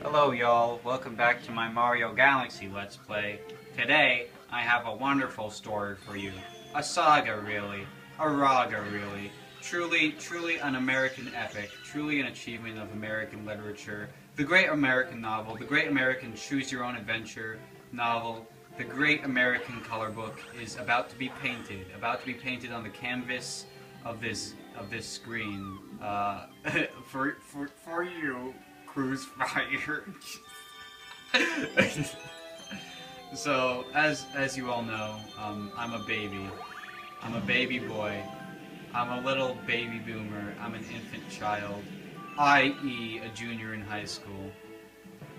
Hello y'all, welcome back to my Mario Galaxy Let's Play. Today, I have a wonderful story for you. A saga really, a raga really. Truly an American epic, truly an achievement of American literature. The great American novel, the great American choose your own adventure novel, the great American color book is about to be painted on the canvas of this screen. For you. Kurfuffle. So, as you all know, I'm a baby. I'm a baby boy. I'm a little baby boomer. I'm an infant child, i.e. a junior in high school.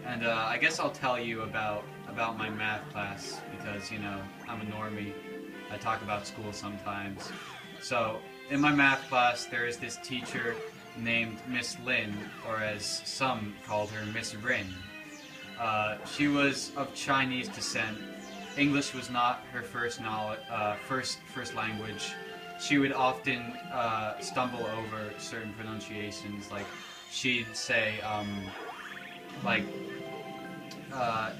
And I guess I'll tell you about my math class because, you know, I'm a normie. I talk about school sometimes. So, in my math class, there is this teacher named Miss Lynde, or as some called her, Miss Rin. She was of Chinese descent. English was not her first language. She would often stumble over certain pronunciations, like she'd say,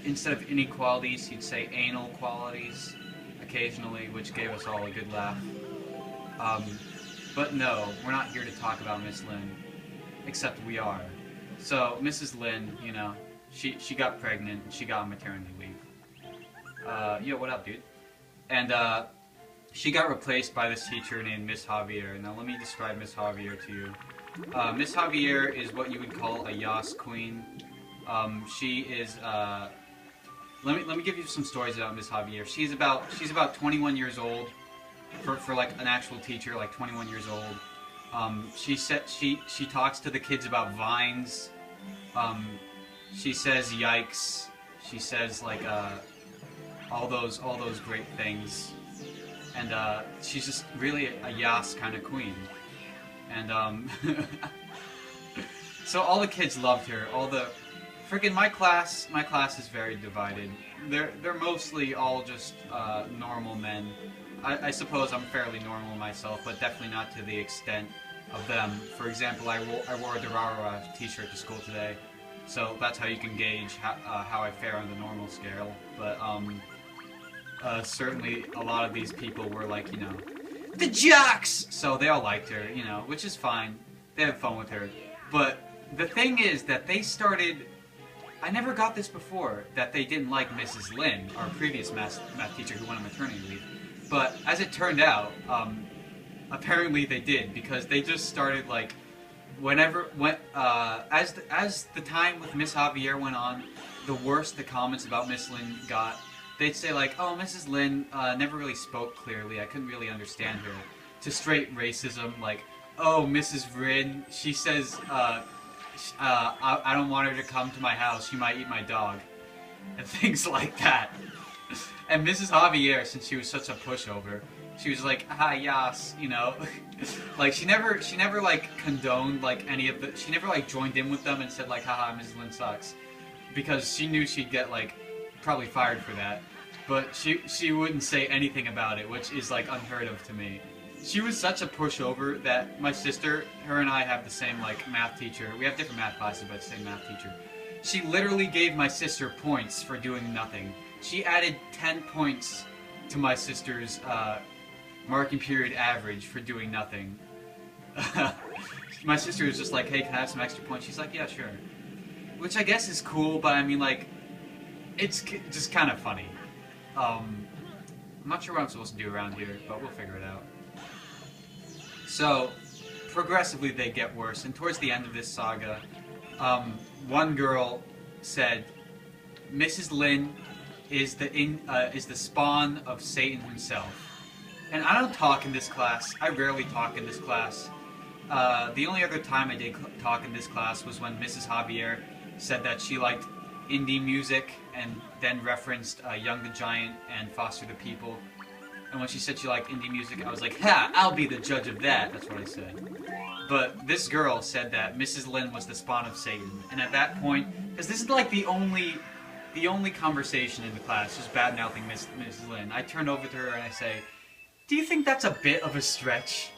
instead of inequalities, she'd say anal qualities occasionally, which gave us all a good laugh. But no, we're not here to talk about Miss Lynde, except we are. So, Mrs. Lynde, you know, she got pregnant, she got on maternity leave. Yo, what up, dude? And, she got replaced by this teacher named Miss Xavier. Now, let me describe Miss Xavier to you. Miss Xavier is what you would call a Yas queen. She is, let me give you some stories about Miss Xavier. She's about 21 years old. For like an actual teacher, like 21 years old. She talks to the kids about vines. She says yikes. She says like all those great things. And she's just really a yas kind of queen. And so all the kids loved her. Freaking my class is very divided. They're mostly all just normal men. I suppose I'm fairly normal myself, but definitely not to the extent of them. For example, I wore a Durarara t-shirt to school today, so that's how you can gauge how I fare on the normal scale. But certainly a lot of these people were like, you know, the jocks! So they all liked her, you know, which is fine. They had fun with her. But the thing is that they started... I never got this before, that they didn't like Mrs. Lynde, our previous math teacher who went on maternity leave. But as it turned out, apparently they did, because they just started like, as the time with Miss Xavier went on, the worse the comments about Miss Lynde got, they'd say like, oh, Mrs. Lynde never really spoke clearly, I couldn't really understand her, to straight racism, like, oh, Mrs. Rin, she says, I don't want her to come to my house, she might eat my dog, and things like that. And Mrs. Xavier, since she was such a pushover, she was like, ah, yas, you know, like she never like condoned like any of the, she never like joined in with them and said like, haha, Mrs. Lynde sucks, because she knew she'd get like probably fired for that. But she wouldn't say anything about it, which is like unheard of to me. She was such a pushover that my sister, her and I have the same like math teacher. We have different math classes, but the same math teacher. She literally gave my sister points for doing nothing. She added 10 points to my sister's marking period average for doing nothing. My sister was just like, hey, can I have some extra points? She's like, yeah, sure. Which I guess is cool, but I mean, like, it's just kind of funny. I'm not sure what I'm supposed to do around here, but we'll figure it out. So, progressively they get worse, and towards the end of this saga, one girl said, Mrs. Lynde is the spawn of Satan himself. And I don't talk in this class. I rarely talk in this class. The only other time I did talk in this class was when Mrs. Xavier said that she liked indie music and then referenced Young the Giant and Foster the People. And when she said she liked indie music, I was like, ha, I'll be the judge of that. That's what I said. But this girl said that Mrs. Lynde was the spawn of Satan. And at that point, because this is like the only conversation in the class, just bad-mouthing Mrs. Lynde, I turned over to her and I say, do you think that's a bit of a stretch?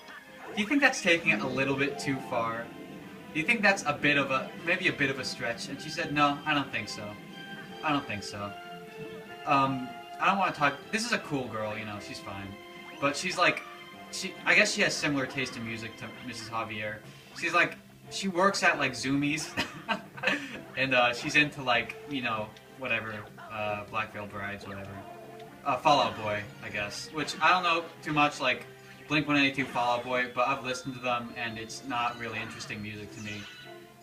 Do you think that's taking it a little bit too far? Do you think that's maybe a bit of a stretch? And she said, no, I don't think so. I don't think so. I don't want to talk. This is a cool girl, you know. She's fine, but she's like, I guess she has similar taste in music to Mrs. Xavier. She's like, she works at like Zoomies, and she's into like, you know, whatever, Black Veil Brides, whatever. Fall Out Boy, I guess. Which I don't know too much like Blink-182, Fall Out Boy, but I've listened to them and it's not really interesting music to me.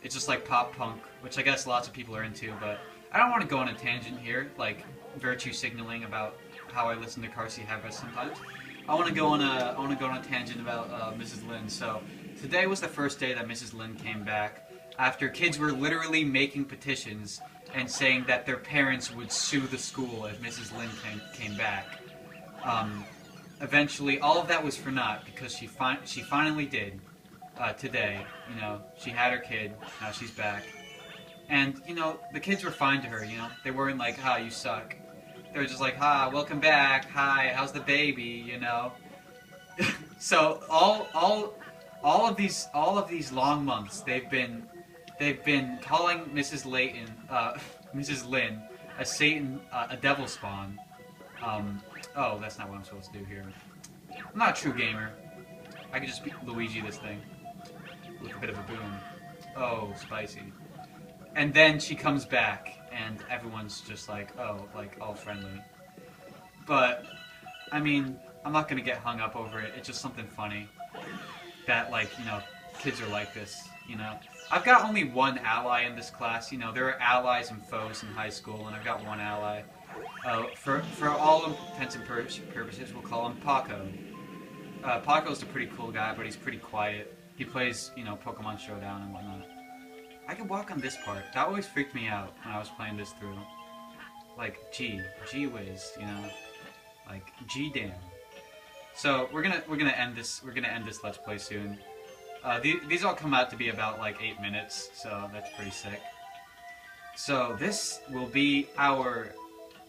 It's just like pop punk, which I guess lots of people are into, but I don't want to go on a tangent here, like virtue signaling about how I listen to Car Seat Headrest sometimes. I want to go on a tangent about Mrs. Lynde. So today was the first day that Mrs. Lynde came back after kids were literally making petitions and saying that their parents would sue the school if Mrs. Lynde came back. Eventually, all of that was for naught because she finally did today. You know, she had her kid. Now she's back. And, you know, the kids were fine to her, you know. They weren't like, ha, you suck. They were just like, ha, welcome back. Hi, how's the baby, you know? So all of these long months they've been calling Mrs. Lynde a Satan, a devil spawn. Oh, that's not what I'm supposed to do here. I'm not a true gamer. I could just Luigi this thing with a bit of a boom. Oh, spicy. And then she comes back, and everyone's just like, oh, like, all friendly. But, I mean, I'm not gonna get hung up over it. It's just something funny. That, like, you know, kids are like this, you know. I've got only one ally in this class, you know. There are allies and foes in high school, and I've got one ally. For all intents and purposes, we'll call him Paco. Paco's a pretty cool guy, but he's pretty quiet. He plays, you know, Pokemon Showdown and whatnot. I could walk on this part. That always freaked me out when I was playing this through. Like, gee whiz, you know, like gee damn. So we're gonna end this Let's Play soon. These all come out to be about like 8 minutes, so that's pretty sick. So this will be our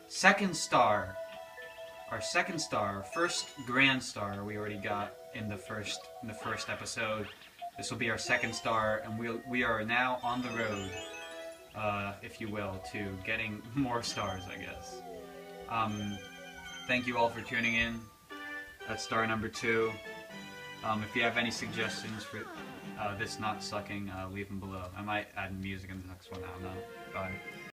second star. Our second star, our first grand star we already got in the first episode. This will be our second star, and we are now on the road, if you will, to getting more stars, I guess. Thank you all for tuning in. That's star number 2. If you have any suggestions for this not sucking, leave them below. I might add music in the next one, I don't know. Bye.